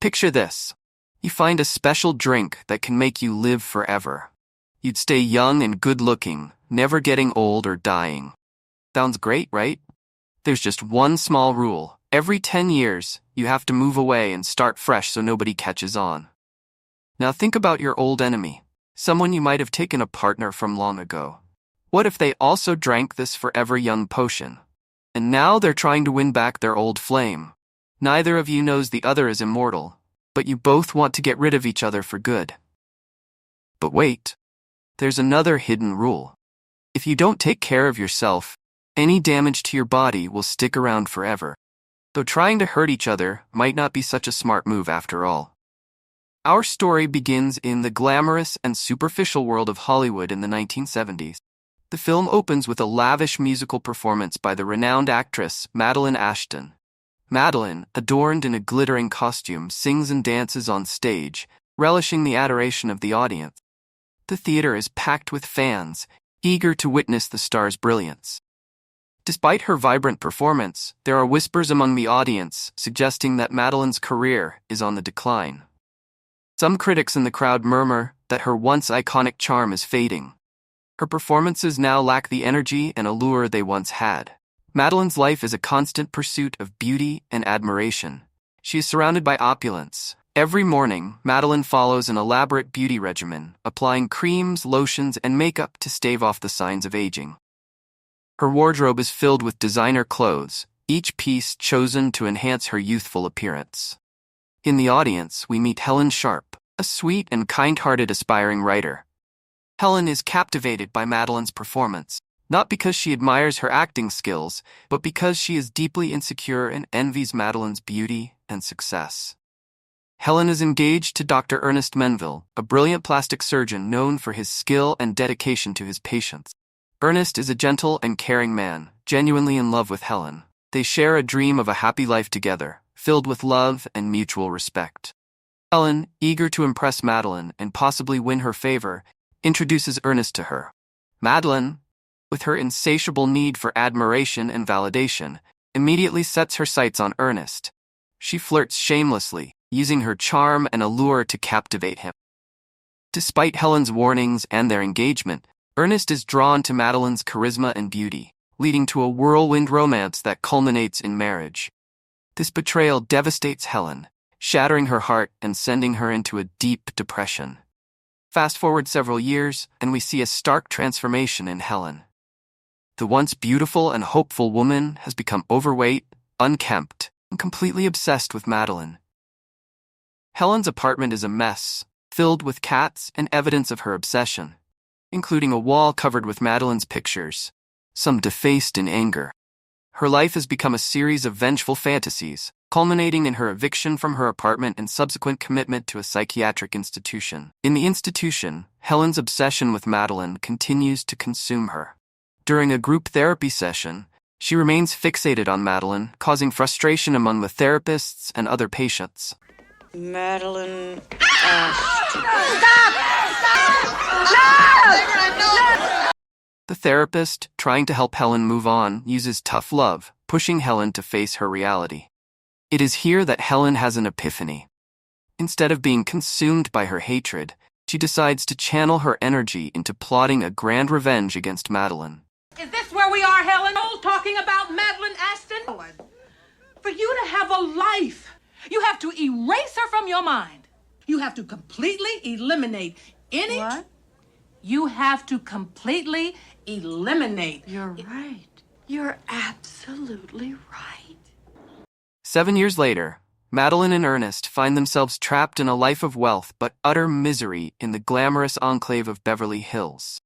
Picture this. You find a special drink that can make you live forever. You'd stay young and good-looking, never getting old or dying. Sounds great, right? There's just one small rule. Every 10 years, you have to move away and start fresh so nobody catches on. Now think about your old enemy, someone you might have taken a partner from long ago. What if they also drank this forever young potion? And now they're trying to win back their old flame. Neither of you knows the other is immortal, but you both want to get rid of each other for good. But wait, there's another hidden rule. If you don't take care of yourself, any damage to your body will stick around forever. Though trying to hurt each other might not be such a smart move after all. Our story begins in the glamorous and superficial world of Hollywood in the 1970s. The film opens with a lavish musical performance by the renowned actress Madeline Ashton. Madeline, adorned in a glittering costume, sings and dances on stage, relishing the adoration of the audience. The theater is packed with fans, eager to witness the star's brilliance. Despite her vibrant performance, there are whispers among the audience suggesting that Madeline's career is on the decline. Some critics in the crowd murmur that her once iconic charm is fading. Her performances now lack the energy and allure they once had. Madeline's life is a constant pursuit of beauty and admiration. She is surrounded by opulence. Every morning, Madeline follows an elaborate beauty regimen, applying creams, lotions, and makeup to stave off the signs of aging. Her wardrobe is filled with designer clothes, each piece chosen to enhance her youthful appearance. In the audience, we meet Helen Sharp, a sweet and kind-hearted aspiring writer. Helen is captivated by Madeline's performance, not because she admires her acting skills, but because she is deeply insecure and envies Madeline's beauty and success. Helen is engaged to Dr. Ernest Menville, a brilliant plastic surgeon known for his skill and dedication to his patients. Ernest is a gentle and caring man, genuinely in love with Helen. They share a dream of a happy life together, filled with love and mutual respect. Helen, eager to impress Madeline and possibly win her favor, introduces Ernest to her. Madeline, with her insatiable need for admiration and validation, immediately sets her sights on Ernest. She flirts shamelessly, using her charm and allure to captivate him. Despite Helen's warnings and their engagement, Ernest is drawn to Madeline's charisma and beauty, leading to a whirlwind romance that culminates in marriage. This betrayal devastates Helen, shattering her heart and sending her into a deep depression. Fast forward several years, and we see a stark transformation in Helen. The once beautiful and hopeful woman has become overweight, unkempt, and completely obsessed with Madeline. Helen's apartment is a mess, filled with cats and evidence of her obsession, including a wall covered with Madeline's pictures, some defaced in anger. Her life has become a series of vengeful fantasies, culminating in her eviction from her apartment and subsequent commitment to a psychiatric institution. In the institution, Helen's obsession with Madeline continues to consume her. During a group therapy session, she remains fixated on Madeline, causing frustration among the therapists and other patients. Madeline Ashton. The therapist, trying to help Helen move on, uses tough love, pushing Helen to face her reality. It is here that Helen has an epiphany. Instead of being consumed by her hatred, she decides to channel her energy into plotting a grand revenge against Madeline. Is this where we are, Helen? All talking about Madeline Ashton? For you to have a life, you have to erase her from your mind. You have to completely eliminate any... What? You have to completely eliminate... You're right. You're absolutely right. 7 years later, Madeline and Ernest find themselves trapped in a life of wealth but utter misery in the glamorous enclave of Beverly Hills.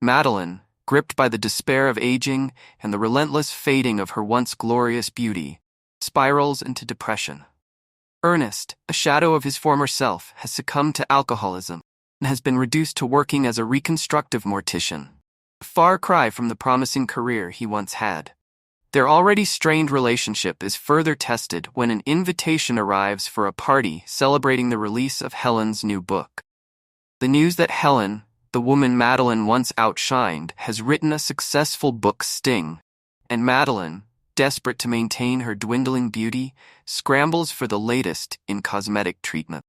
Madeline, gripped by the despair of aging and the relentless fading of her once glorious beauty, spirals into depression. Ernest, a shadow of his former self, has succumbed to alcoholism and has been reduced to working as a reconstructive mortician, a far cry from the promising career he once had. Their already strained relationship is further tested when an invitation arrives for a party celebrating the release of Helen's new book. The news that Helen, the woman Madeline once outshined, has written a successful book sting, and Madeline, desperate to maintain her dwindling beauty, scrambles for the latest in cosmetic treatment.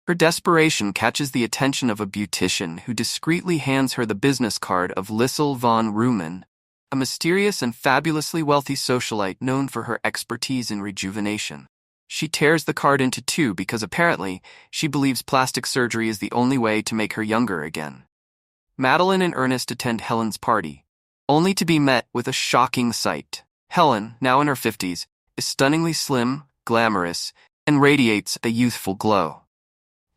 Her desperation catches the attention of a beautician who discreetly hands her the business card of Lisle von Rhuman, a mysterious and fabulously wealthy socialite known for her expertise in rejuvenation. She tears the card into two because apparently she believes plastic surgery is the only way to make her younger again. Madeline and Ernest attend Helen's party, only to be met with a shocking sight. Helen, now in her 50s, is stunningly slim, glamorous, and radiates a youthful glow.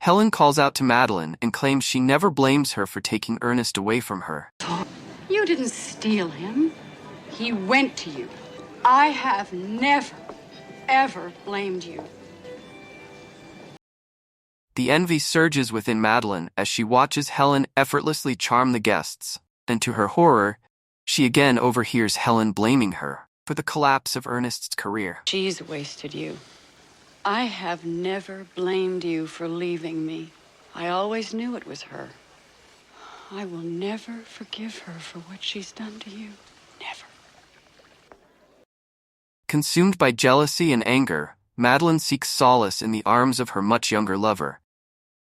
Helen calls out to Madeline and claims she never blames her for taking Ernest away from her. You didn't steal him. He went to you. I have never, ever blamed you. The envy surges within Madeline as she watches Helen effortlessly charm the guests, and to her horror, she again overhears Helen blaming her for the collapse of Ernest's career. She's wasted you. I have never blamed you for leaving me. I always knew it was her. I will never forgive her for what she's done to you. Never. Consumed by jealousy and anger, Madeline seeks solace in the arms of her much younger lover,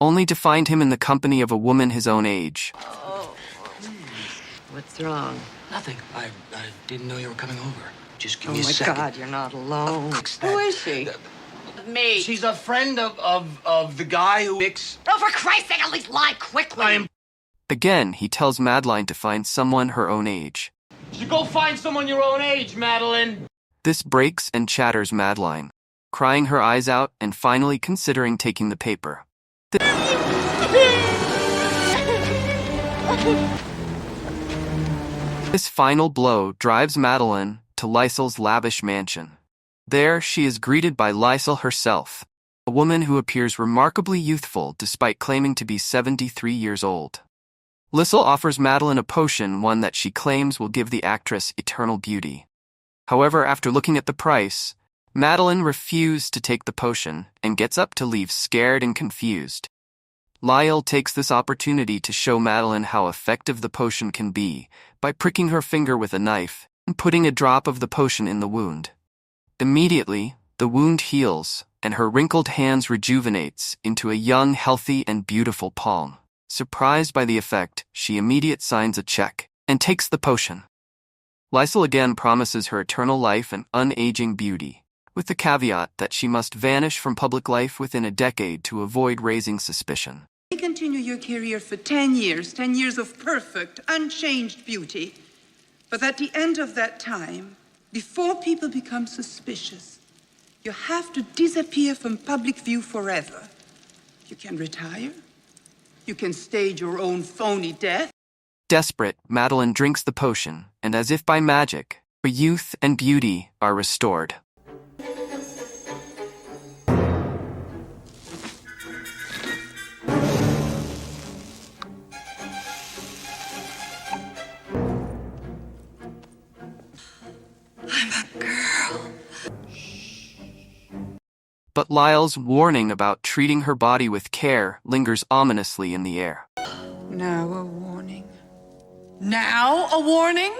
only to find him in the company of a woman his own age. What's wrong? Nothing. I didn't know you were coming over. Just give me a second. Oh my God, you're not alone. Who is she? Me. She's a friend of the guy who mix. Oh, for Christ's sake, at least lie quickly. Again, he tells Madeline to find someone her own age. You should go find someone your own age, Madeline. This breaks and chatters Madeline, crying her eyes out and finally considering taking the paper. This final blow drives Madeline to Lisle's lavish mansion. There, she is greeted by Lisle herself, a woman who appears remarkably youthful despite claiming to be 73 years old. Lisle offers Madeline a potion, one that she claims will give the actress eternal beauty. However, after looking at the price, Madeline refused to take the potion and gets up to leave scared and confused. Lisle takes this opportunity to show Madeline how effective the potion can be by pricking her finger with a knife and putting a drop of the potion in the wound. Immediately, the wound heals, and her wrinkled hands rejuvenates into a young, healthy, and beautiful palm. Surprised by the effect, she immediately signs a check and takes the potion. Lisle again promises her eternal life and unaging beauty, with the caveat that she must vanish from public life within a decade to avoid raising suspicion. You continue your career for 10 years of perfect, unchanged beauty. But at the end of that time, before people become suspicious, you have to disappear from public view forever. You can retire. You can stage your own phony death. Desperate, Madeline drinks the potion, and as if by magic, her youth and beauty are restored. But Lisle's warning about treating her body with care lingers ominously in the air. Now a warning. Now a warning?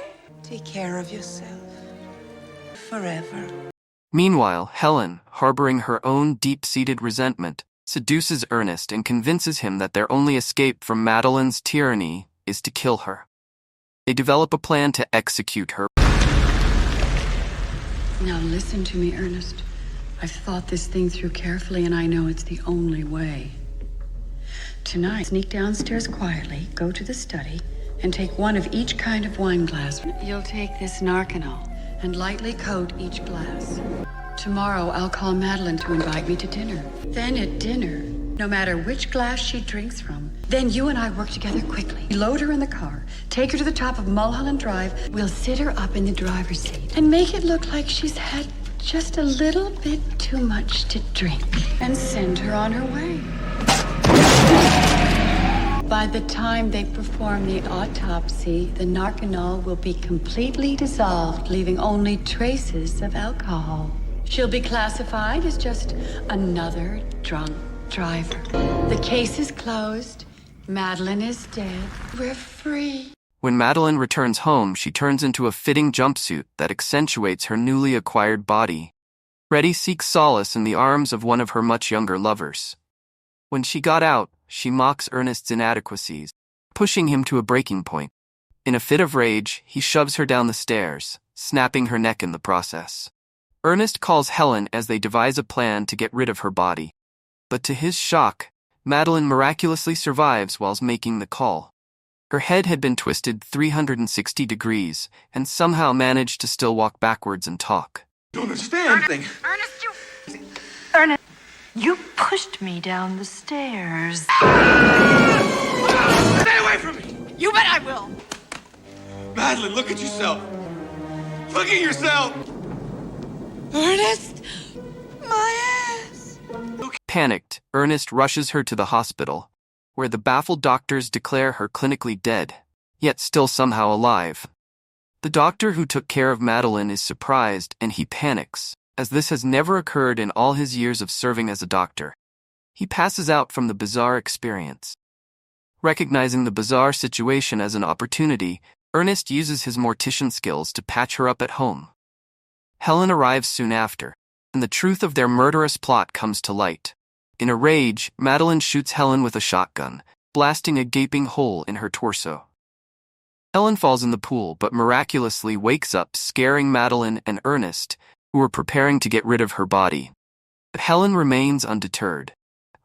Take care of yourself. Forever. Meanwhile, Helen, harboring her own deep-seated resentment, seduces Ernest and convinces him that their only escape from Madeline's tyranny is to kill her. They develop a plan to execute her. Now listen to me, Ernest. I've thought this thing through carefully, and I know it's the only way. Tonight, sneak downstairs quietly, go to the study, and take one of each kind of wine glass. You'll take this Narcanol and lightly coat each glass. Tomorrow, I'll call Madeline to invite me to dinner. Then at dinner, no matter which glass she drinks from, then you and I work together quickly. Load her in the car, take her to the top of Mulholland Drive. We'll sit her up in the driver's seat and make it look like she's had just a little bit too much to drink and send her on her way. By the time they perform the autopsy, the Narcanol will be completely dissolved, leaving only traces of alcohol. She'll be classified as just another drunk driver. The case is closed. Madeline is dead. We're free. When Madeline returns home, she turns into a fitting jumpsuit that accentuates her newly acquired body. Reddy seeks solace in the arms of one of her much younger lovers. When she got out, she mocks Ernest's inadequacies, pushing him to a breaking point. In a fit of rage, he shoves her down the stairs, snapping her neck in the process. Ernest calls Helen as they devise a plan to get rid of her body. But to his shock, Madeline miraculously survives whilst making the call. Her head had been twisted 360 degrees and somehow managed to still walk backwards and talk. Don't understand anything. Ernest, you pushed me down the stairs. Stay away from me! You bet I will. Madeline, look at yourself. Look at yourself! Ernest, my ass. Panicked, Ernest rushes her to the hospital, where the baffled doctors declare her clinically dead, yet still somehow alive. The doctor who took care of Madeline is surprised and he panics, as this has never occurred in all his years of serving as a doctor. He passes out from the bizarre experience. Recognizing the bizarre situation as an opportunity, Ernest uses his mortician skills to patch her up at home. Helen arrives soon after, and the truth of their murderous plot comes to light. In a rage, Madeline shoots Helen with a shotgun, blasting a gaping hole in her torso. Helen falls in the pool but miraculously wakes up, scaring Madeline and Ernest, who are preparing to get rid of her body. But Helen remains undeterred,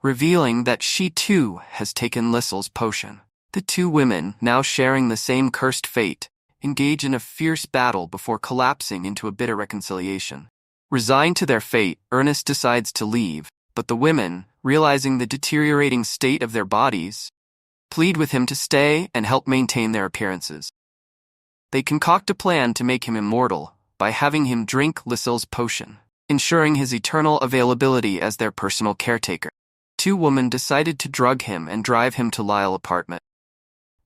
revealing that she too has taken Lisle's potion. The two women, now sharing the same cursed fate, engage in a fierce battle before collapsing into a bitter reconciliation. Resigned to their fate, Ernest decides to leave, but the women, realizing the deteriorating state of their bodies, plead with him to stay and help maintain their appearances. They concoct a plan to make him immortal by having him drink Lisle's potion, ensuring his eternal availability as their personal caretaker. Two women decided to drug him and drive him to Lisle's apartment.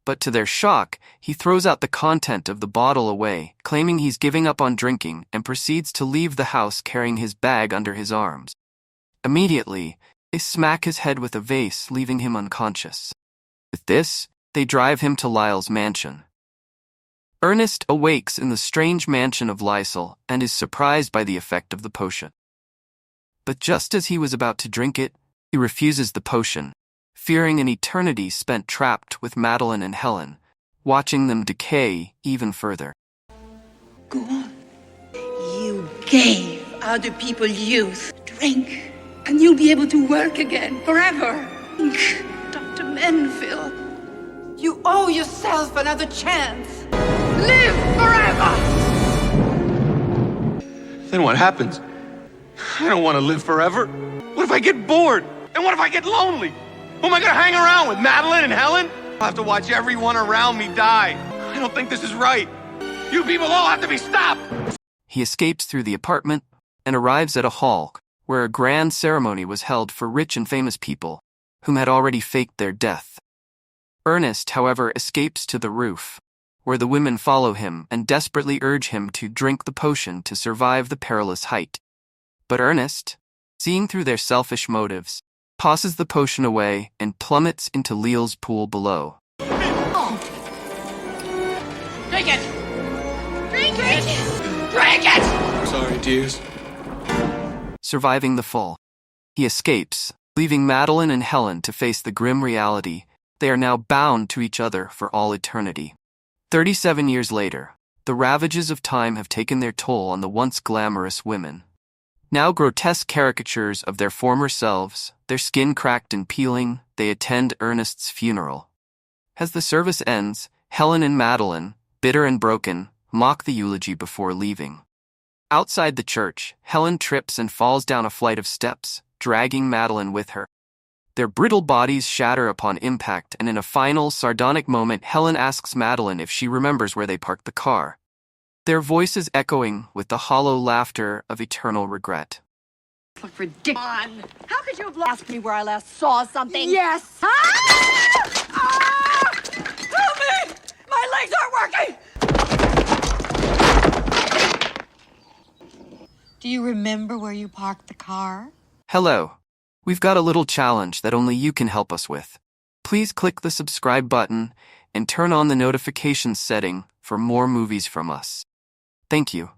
But to their shock, he throws out the content of the bottle away, claiming he's giving up on drinking, and proceeds to leave the house carrying his bag under his arms. Immediately, they smack his head with a vase, leaving him unconscious. With this, they drive him to Lisle's mansion. Ernest awakes in the strange mansion of Lisle and is surprised by the effect of the potion. But just as he was about to drink it, he refuses the potion, fearing an eternity spent trapped with Madeline and Helen, watching them decay even further. Go on. You gave other people youth. Drink, and you'll be able to work again forever. Dr. Menville, you owe yourself another chance. Live forever! Then what happens? I don't want to live forever. What if I get bored? And what if I get lonely? Who am I gonna hang around with, Madeline and Helen? I'll have to watch everyone around me die. I don't think this is right. You people all have to be stopped! He escapes through the apartment and arrives at a hall where a grand ceremony was held for rich and famous people whom had already faked their death. Ernest, however, escapes to the roof, where the women follow him and desperately urge him to drink the potion to survive the perilous height. But Ernest, seeing through their selfish motives, tosses the potion away and plummets into Lisle's pool below. Drink it! Drink it! Drink it! Sorry, dears. Surviving the fall, he escapes, leaving Madeline and Helen to face the grim reality they are now bound to each other for all eternity. 37 years later, the ravages of time have taken their toll on the once glamorous women. Now grotesque caricatures of their former selves, their skin cracked and peeling, they attend Ernest's funeral. As the service ends, Helen and Madeline, bitter and broken, mock the eulogy before leaving. Outside the church, Helen trips and falls down a flight of steps, dragging Madeline with her. Their brittle bodies shatter upon impact, and in a final, sardonic moment, Helen asks Madeline if she remembers where they parked the car, their voices echoing with the hollow laughter of eternal regret. Look ridiculous. How could you have asked me where I last saw something? Yes. Help me! My legs aren't working! Do you remember where you parked the car? Hello. We've got a little challenge that only you can help us with. Please click the subscribe button and turn on the notifications setting for more movies from us. Thank you.